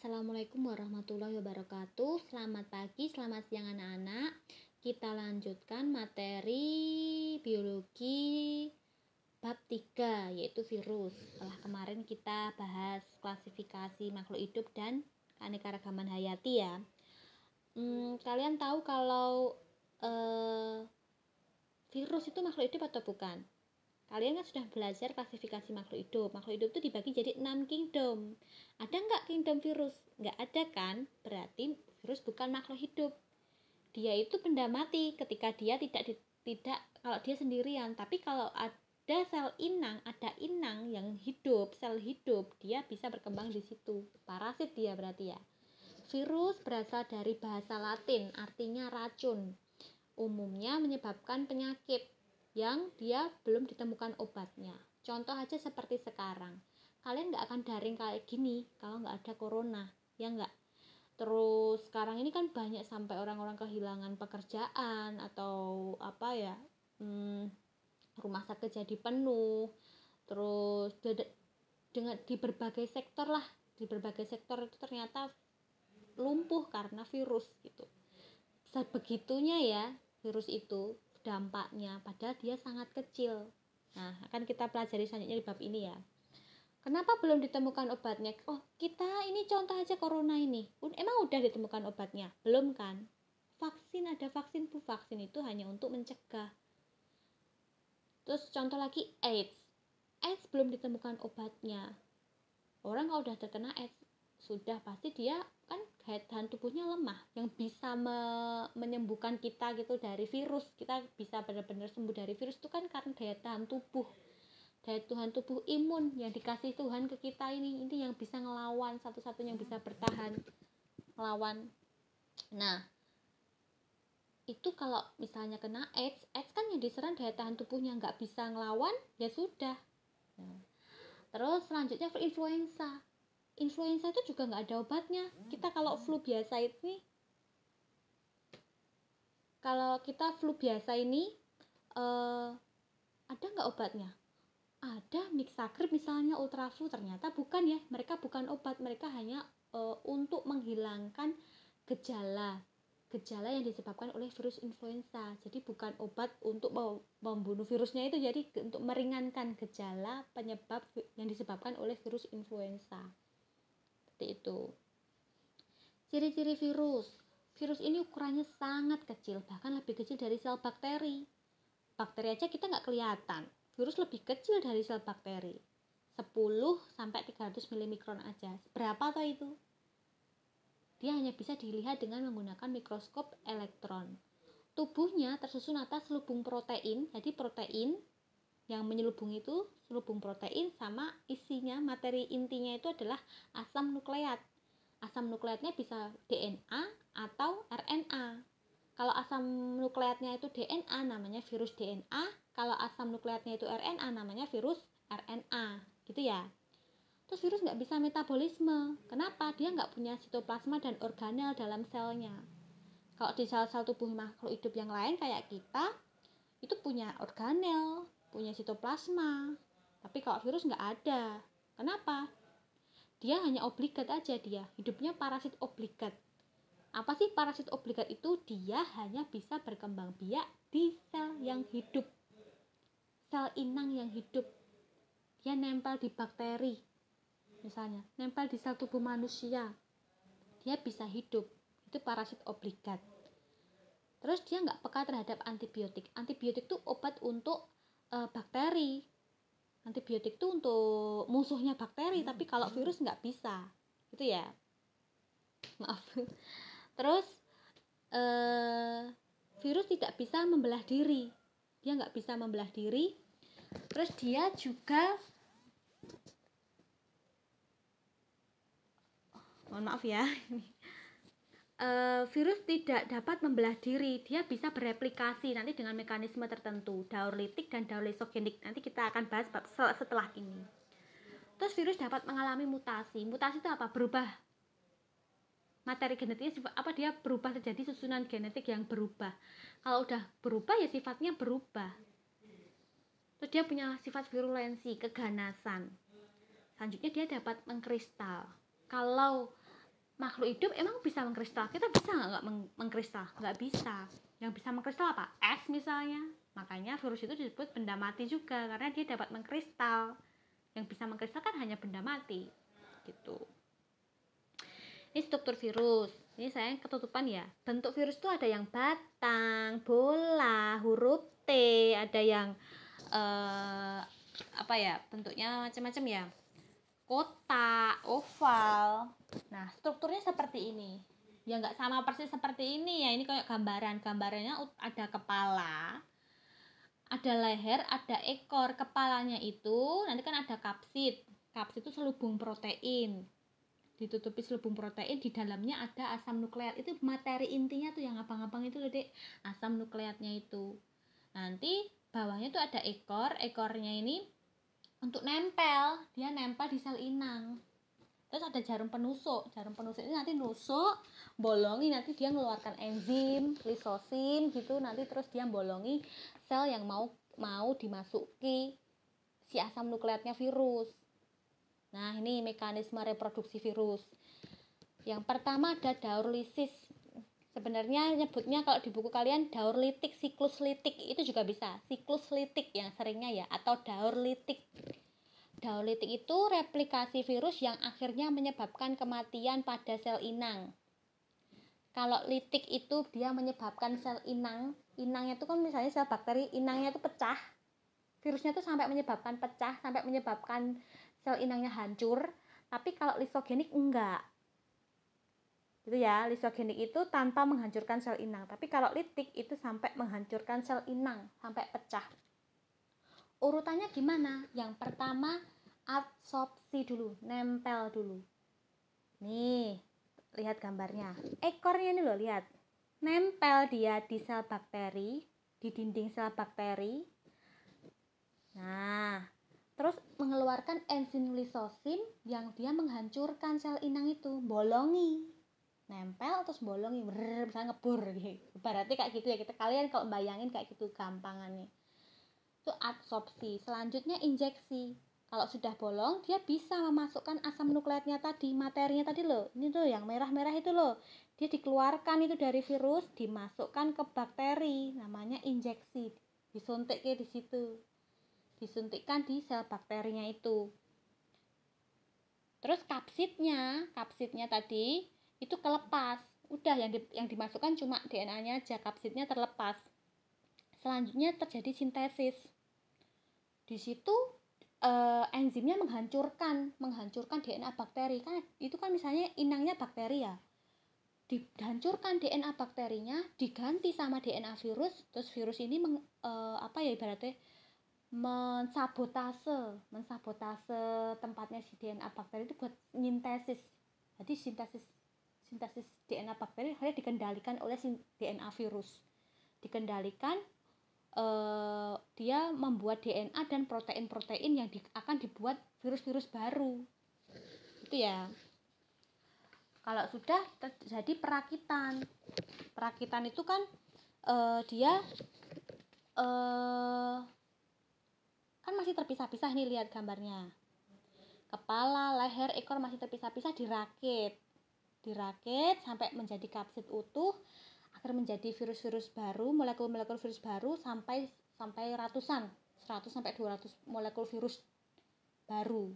Assalamualaikum warahmatullahi wabarakatuh. Selamat pagi, selamat siang anak-anak. Kita lanjutkan materi biologi bab 3 yaitu virus. Setelah kemarin kita bahas klasifikasi makhluk hidup dan keanekaragaman hayati ya. Kalian tahu kalau virus itu makhluk hidup atau bukan? Kalian kan sudah belajar klasifikasi makhluk hidup. Makhluk hidup itu dibagi jadi 6 kingdom. Ada nggak kingdom virus? Nggak ada kan? Berarti virus bukan makhluk hidup. Dia itu benda mati ketika dia tidak kalau dia sendirian. Tapi kalau ada sel inang, ada inang yang hidup, sel hidup, dia bisa berkembang di situ. Parasit dia berarti ya. Virus berasal dari bahasa Latin, artinya racun. Umumnya menyebabkan penyakit yang dia belum ditemukan obatnya. Contoh aja seperti sekarang. Kalian nggak akan daring kayak gini kalau nggak ada corona, ya nggak? Terus sekarang ini kan banyak sampai orang-orang kehilangan pekerjaan atau rumah sakit jadi penuh. Terus dengan di berbagai sektor lah, di berbagai sektor itu ternyata lumpuh karena virus gitu. Sebegitunya ya virus itu dampaknya, padahal dia sangat kecil. Nah, akan kita pelajari selanjutnya di bab ini ya. Kenapa belum ditemukan obatnya? Oh, kita ini contoh aja corona ini. Emang udah ditemukan obatnya? Belum kan? Vaksin, ada vaksin. Vaksin itu hanya untuk mencegah. Terus contoh lagi AIDS. AIDS belum ditemukan obatnya. Orang kalau udah terkena AIDS, sudah pasti dia kan daya tahan tubuhnya lemah, yang bisa menyembuhkan kita gitu dari virus. Kita bisa benar-benar sembuh dari virus itu kan karena daya tahan tubuh imun yang dikasih Tuhan ke kita ini yang bisa ngelawan, satu-satunya yang bisa bertahan ngelawan. Nah, itu kalau misalnya kena AIDS kan yang diserang daya tahan tubuhnya, nggak bisa ngelawan, ya sudah. Nah, terus selanjutnya influenza itu juga nggak ada obatnya. Kita kalau flu biasa ini ada nggak obatnya? Ada Mixagrip misalnya, Ultraflu, ternyata bukan ya, mereka bukan obat, mereka hanya untuk menghilangkan gejala yang disebabkan oleh virus influenza. Jadi bukan obat untuk membunuh virusnya itu, jadi untuk meringankan gejala penyebab yang disebabkan oleh virus influenza. Seperti itu. Ciri-ciri virus ini ukurannya sangat kecil, bahkan lebih kecil dari sel bakteri. Bakteri aja kita nggak kelihatan, virus lebih kecil dari sel bakteri, 10-300 milimikron aja. Berapa toh itu? Dia hanya bisa dilihat dengan menggunakan mikroskop elektron. Tubuhnya tersusun atas selubung protein, jadi protein yang menyelubung itu selubung protein, sama isinya, materi intinya itu adalah asam nukleat. Asam nukleatnya bisa DNA atau RNA. Kalau asam nukleatnya itu DNA namanya virus DNA, kalau asam nukleatnya itu RNA namanya virus RNA, gitu ya. Terus virus nggak bisa metabolisme. Kenapa? Dia nggak punya sitoplasma dan organel dalam selnya. Kalau di sel-sel tubuh makhluk hidup yang lain kayak kita, itu punya organel, punya sitoplasma. Tapi kalau virus nggak ada. Kenapa? Dia hanya obligat aja, dia hidupnya parasit obligat. Apa sih parasit obligat itu? Dia hanya bisa berkembang biak di sel yang hidup, sel inang yang hidup. Dia nempel di bakteri, misalnya nempel di sel tubuh manusia, dia bisa hidup. Itu parasit obligat. Terus dia nggak peka terhadap antibiotik. Antibiotik itu obat untuk bakteri. Antibiotik itu untuk musuhnya bakteri, tapi kalau virus nggak bisa, gitu ya. Maaf. Terus virus tidak bisa membelah diri. Dia nggak bisa membelah diri. Terus dia juga mohon maaf ya. Virus tidak dapat membelah diri, dia bisa bereplikasi nanti dengan mekanisme tertentu, daur litik dan daur lysogenik. Nanti kita akan bahas setelah ini. Terus virus dapat mengalami mutasi. Mutasi itu apa? Berubah materi genetiknya, apa, dia berubah, terjadi susunan genetik yang berubah. Kalau udah berubah ya sifatnya berubah. Terus dia punya sifat virulensi, keganasan. Selanjutnya dia dapat mengkristal. Kalau makhluk hidup emang bisa mengkristal? Kita bisa nggak mengkristal? Nggak bisa. Yang bisa mengkristal apa? Es misalnya. Makanya virus itu disebut benda mati juga, karena dia dapat mengkristal. Yang bisa mengkristal kan hanya benda mati gitu. Ini struktur virus. Ini saya ketutupan ya. Bentuk virus itu ada yang batang, bola, huruf T, ada yang apa ya, bentuknya macam-macam ya, kotak, oval. Nah, strukturnya seperti ini. Ya nggak sama persis seperti ini ya. Ini kayak gambarannya ada kepala, ada leher, ada ekor. Kepalanya itu nanti kan ada kapsid. Kapsid itu selubung protein. Ditutupi selubung protein, di dalamnya ada asam nukleat. Itu materi intinya tuh yang abang-abang itu loh, Dek. Asam nukleatnya itu. Nanti bawahnya tuh ada ekor. Ekornya ini untuk nempel, dia nempel di sel inang. Terus ada jarum penusuk. Jarum penusuk ini nanti nusuk, bolongi, nanti dia mengeluarkan enzim, lisosim gitu. Nanti terus dia bolongi sel yang mau dimasuki si asam nukleatnya virus. Nah, ini mekanisme reproduksi virus. Yang pertama ada daur lisis. Sebenarnya nyebutnya kalau di buku kalian daur litik, siklus litik, itu juga bisa. Siklus litik yang seringnya ya, atau daur litik. Daur litik itu replikasi virus yang akhirnya menyebabkan kematian pada sel inang. Kalau litik itu dia menyebabkan sel inang. Inangnya itu kan misalnya sel bakteri, inangnya itu pecah. Virusnya itu sampai menyebabkan pecah, sampai menyebabkan sel inangnya hancur. Tapi kalau lisogenik enggak. Gitu ya, lisogenik itu tanpa menghancurkan sel inang. Tapi kalau litik itu sampai menghancurkan sel inang, sampai pecah. Urutannya gimana? Yang pertama adsorpsi dulu, nempel dulu. Nih, lihat gambarnya. Ekornya ini loh, lihat. Nempel dia di sel bakteri, di dinding sel bakteri. Nah, terus mengeluarkan enzim lisosim yang dia menghancurkan sel inang itu, bolongi. Nempel terus bolongi, bisa ngebur gitu. Berarti kayak gitu ya, kita kalian kalau bayangin kayak gitu gampangannya. Itu adsorpsi. Selanjutnya injeksi. Kalau sudah bolong, dia bisa memasukkan asam nukleatnya tadi, materinya tadi loh. Ini tuh yang merah-merah itu loh. Dia dikeluarkan itu dari virus, dimasukkan ke bakteri, namanya injeksi. Disuntiknya di situ. Disuntikkan di sel bakterinya itu. Terus kapsidnya tadi itu kelepas. Udah yang dimasukkan cuma DNA-nya aja, kapsidnya terlepas. Selanjutnya terjadi sintesis. Di situ enzimnya menghancurkan DNA bakteri. Kan itu kan misalnya inangnya bakteri ya. Dihancurkan DNA bakterinya, diganti sama DNA virus, terus virus ini ibaratnya mensabotase tempatnya si DNA bakteri itu buat sintesis. Jadi sintesis DNA bakteri harus dikendalikan oleh DNA virus. Dikendalikan, dia membuat DNA dan protein-protein yang akan dibuat virus-virus baru. Itu ya. Kalau sudah terjadi perakitan. Perakitan itu kan dia kan masih terpisah-pisah nih, lihat gambarnya. Kepala, leher, ekor masih terpisah-pisah, dirakit sampai menjadi kapsid utuh, akhir menjadi virus-virus baru, molekul-molekul virus baru sampai ratusan, 100 sampai 200 molekul virus baru.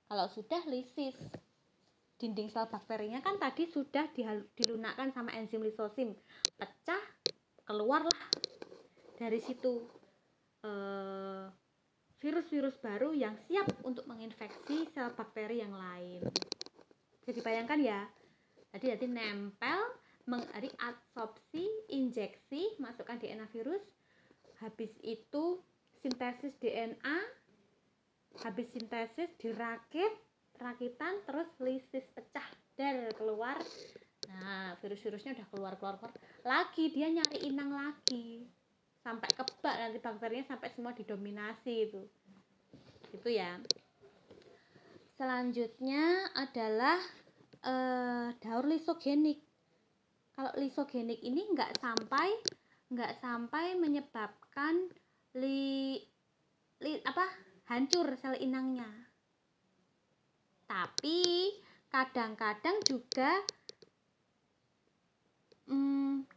Kalau sudah lisis, dinding sel bakterinya kan tadi sudah dilunakkan sama enzim lisosim, pecah, keluarlah dari situ virus-virus baru yang siap untuk menginfeksi sel bakteri yang lain. Jadi bayangkan ya, tadi nempel, adsorpsi, injeksi, masukkan DNA virus, habis itu sintesis DNA, habis sintesis rakitan, terus lisis, pecah, keluar. Nah, virus-virusnya udah keluar lagi, dia nyari inang lagi sampai kebak, nanti bakterinya sampai semua didominasi itu ya. Selanjutnya adalah daur lisogenik. Kalau lisogenik ini nggak sampai menyebabkan hancur sel inangnya, tapi kadang-kadang juga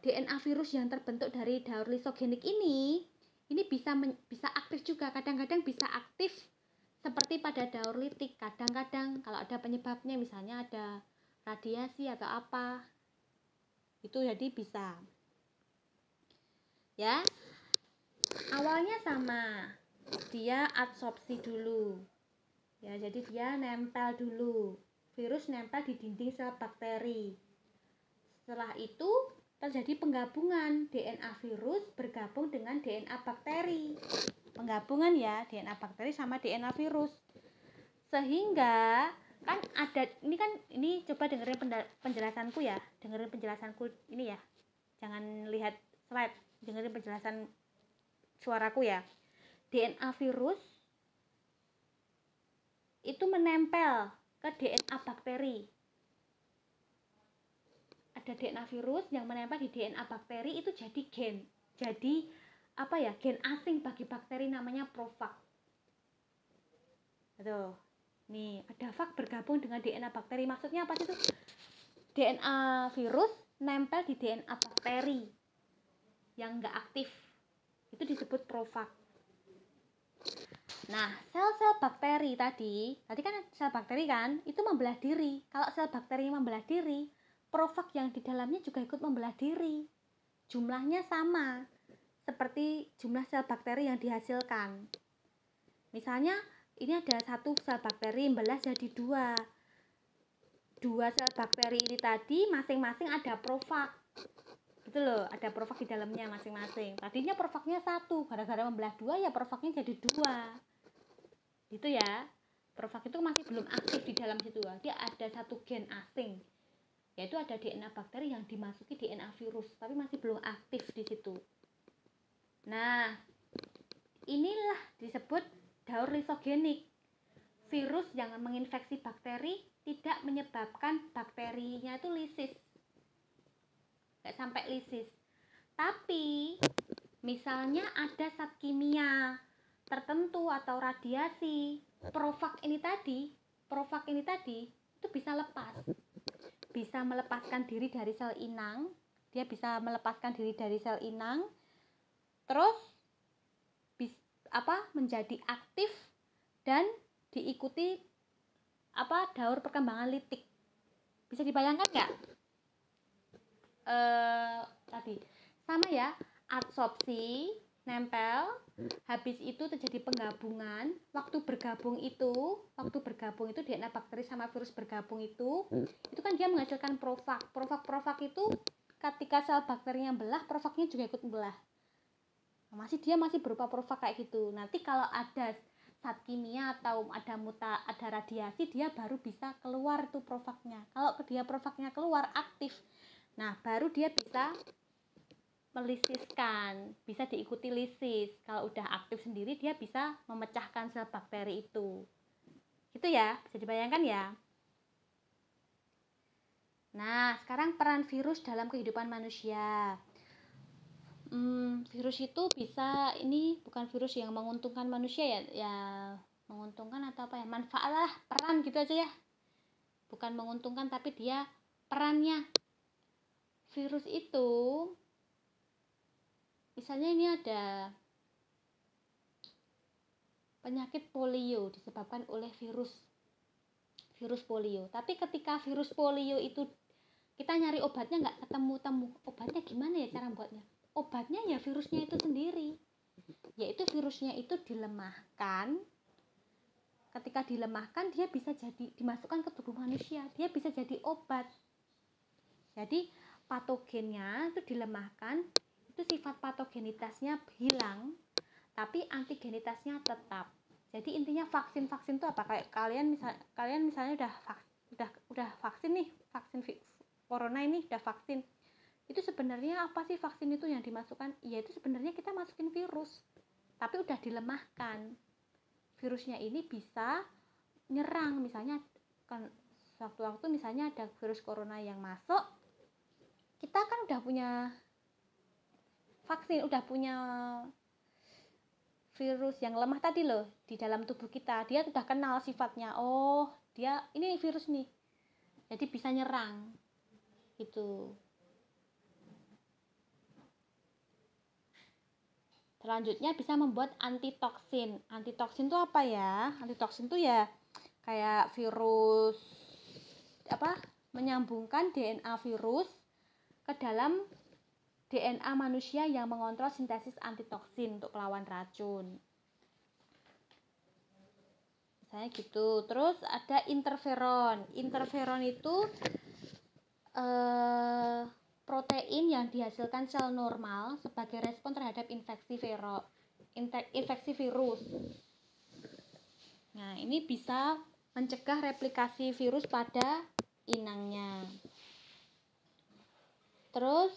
DNA virus yang terbentuk dari daur lisogenik ini bisa aktif juga, kadang-kadang bisa aktif seperti pada daur litik, kadang-kadang kalau ada penyebabnya, misalnya ada radiasi atau apa, itu jadi bisa ya. Awalnya sama, dia adsorpsi dulu ya, jadi dia nempel dulu, virus nempel di dinding sel bakteri. Setelah itu terjadi penggabungan, DNA virus bergabung dengan DNA bakteri, penggabungan ya, DNA bakteri sama DNA virus, sehingga kan ada ini coba dengerin penjelasanku ya, dengerin penjelasanku ini ya, jangan lihat slide, dengerin penjelasan suaraku ya. DNA virus itu menempel ke DNA bakteri. Ada DNA virus yang menempel di DNA bakteri, itu jadi gen. Jadi apa ya? Gen asing bagi bakteri, namanya profag. Aduh. Nih, ada fag bergabung dengan DNA bakteri. Maksudnya apa sih itu? DNA virus nempel di DNA bakteri yang enggak aktif. Itu disebut profag. Nah, sel-sel bakteri tadi kan sel bakteri kan, itu membelah diri. Kalau sel bakteri membelah diri, profag yang di dalamnya juga ikut membelah diri. Jumlahnya sama seperti jumlah sel bakteri yang dihasilkan. Misalnya ini ada satu sel bakteri membelah jadi dua sel bakteri ini tadi masing-masing ada profag. Gitu loh, ada profag di dalamnya masing-masing. Tadinya profagnya satu, gara-gara membelah dua ya profagnya jadi dua. Gitu ya. Profag itu masih belum aktif di dalam situ. Dia ada satu gen asing, yaitu ada DNA bakteri yang dimasuki DNA virus, tapi masih belum aktif di situ. Nah, inilah disebut daur lisogenik. Virus yang menginfeksi bakteri tidak menyebabkan bakterinya itu lisis, nggak sampai lisis. Tapi misalnya ada zat kimia tertentu atau radiasi, profag ini tadi itu bisa melepaskan diri dari sel inang. Dia bisa melepaskan diri dari sel inang, terus menjadi aktif dan diikuti daur perkembangan litik. Bisa dibayangkan nggak? Tadi sama ya, adsorpsi, nempel, habis itu terjadi penggabungan. Waktu bergabung itu DNA bakteri sama virus bergabung itu kan dia menghasilkan profag. Profag itu ketika sel bakterinya belah, profagnya juga ikut belah. Dia masih berupa profag kayak gitu. Nanti kalau ada zat kimia atau ada radiasi, dia baru bisa keluar tuh profagnya. Kalau dia profagnya keluar aktif, nah baru dia bisa melisiskan, bisa diikuti lisis. Kalau udah aktif sendiri, dia bisa memecahkan sel bakteri itu. Gitu ya, bisa dibayangkan ya. Nah, sekarang peran virus dalam kehidupan manusia. Virus itu bisa, ini bukan virus yang menguntungkan manusia ya menguntungkan atau apa ya, manfaat lah, peran gitu aja ya, bukan menguntungkan tapi dia perannya. Virus itu misalnya ini ada penyakit polio disebabkan oleh virus polio, tapi ketika virus polio itu kita nyari obatnya nggak ketemu, obatnya gimana ya cara buatnya? Obatnya ya virusnya itu sendiri, yaitu virusnya itu dilemahkan. Ketika dilemahkan, dia bisa jadi dimasukkan ke tubuh manusia, dia bisa jadi obat. Jadi patogennya itu dilemahkan, itu sifat patogenitasnya hilang, tapi antigenitasnya tetap. Jadi intinya vaksin itu apa? Kayak kalian misalnya udah vaksin nih, vaksin corona ini udah vaksin. Itu sebenarnya apa sih vaksin itu yang dimasukkan? Ya itu sebenarnya kita masukin virus, tapi udah dilemahkan. Virusnya ini bisa nyerang, misalnya kan waktu-waktu misalnya ada virus corona yang masuk, kita kan udah punya vaksin, udah punya virus yang lemah tadi loh di dalam tubuh kita. Dia udah kenal sifatnya. Oh, dia ini virus nih. jadi bisa nyerang gitu. Selanjutnya bisa membuat antitoksin. Antitoksin itu apa ya? Antitoksin itu ya kayak virus menyambungkan DNA virus ke dalam DNA manusia yang mengontrol sintesis antitoksin untuk melawan racun. Misalnya gitu. Terus ada interferon. Interferon itu protein yang dihasilkan sel normal sebagai respon terhadap infeksi virus. Nah, ini bisa mencegah replikasi virus pada inangnya. Terus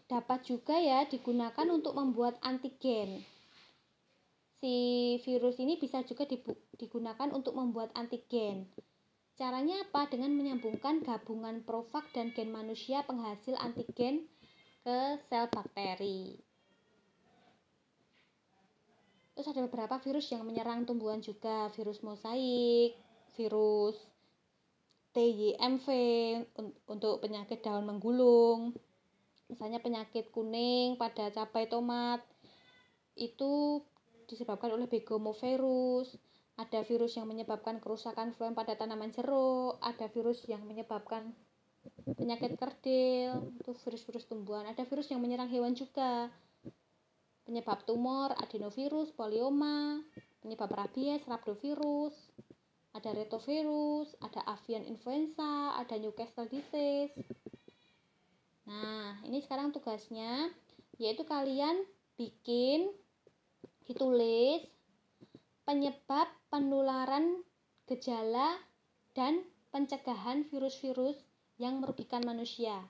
dapat juga ya digunakan untuk membuat antigen. Si virus ini bisa juga digunakan untuk membuat antigen. Caranya apa? Dengan menyambungkan gabungan profag dan gen manusia penghasil antigen ke sel bakteri. Terus ada beberapa virus yang menyerang tumbuhan juga, virus mosaik, virus TYMV untuk penyakit daun menggulung. Misalnya penyakit kuning pada cabai tomat itu disebabkan oleh begomovirus. Ada virus yang menyebabkan kerusakan phloem pada tanaman jeruk, ada virus yang menyebabkan penyakit kerdil, itu virus-virus tumbuhan. Ada virus yang menyerang hewan juga, penyebab tumor, adenovirus, polioma, penyebab rabies, rhabdovirus, ada retovirus, ada avian influenza, ada Newcastle disease. Nah, ini sekarang tugasnya, yaitu kalian ditulis penyebab penularan, gejala, dan pencegahan virus-virus yang merugikan manusia.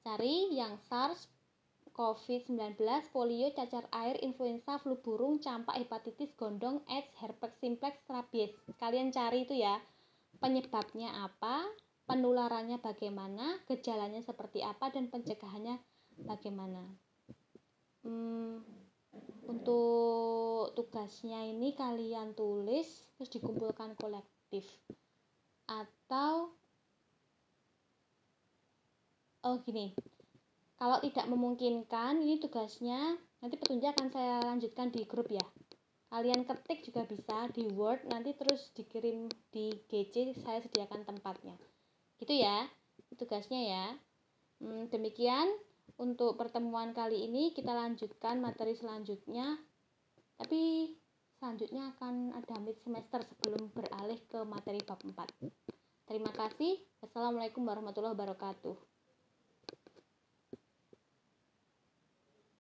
Cari yang SARS, COVID-19, polio, cacar air, influenza, flu burung, campak, hepatitis, gondong, AIDS, herpes simplex, rabies. Kalian cari itu ya, penyebabnya apa, penularannya bagaimana, gejalanya seperti apa, dan pencegahannya bagaimana. Untuk tugasnya ini kalian tulis terus dikumpulkan kolektif, atau gini, kalau tidak memungkinkan ini tugasnya nanti petunjuk akan saya lanjutkan di grup ya. Kalian ketik juga bisa di Word, nanti terus dikirim di GC, saya sediakan tempatnya gitu ya tugasnya ya. Demikian untuk pertemuan kali ini, kita lanjutkan materi selanjutnya, tapi selanjutnya akan ada mid semester sebelum beralih ke materi bab 4. Terima kasih. Wassalamualaikum warahmatullahi wabarakatuh.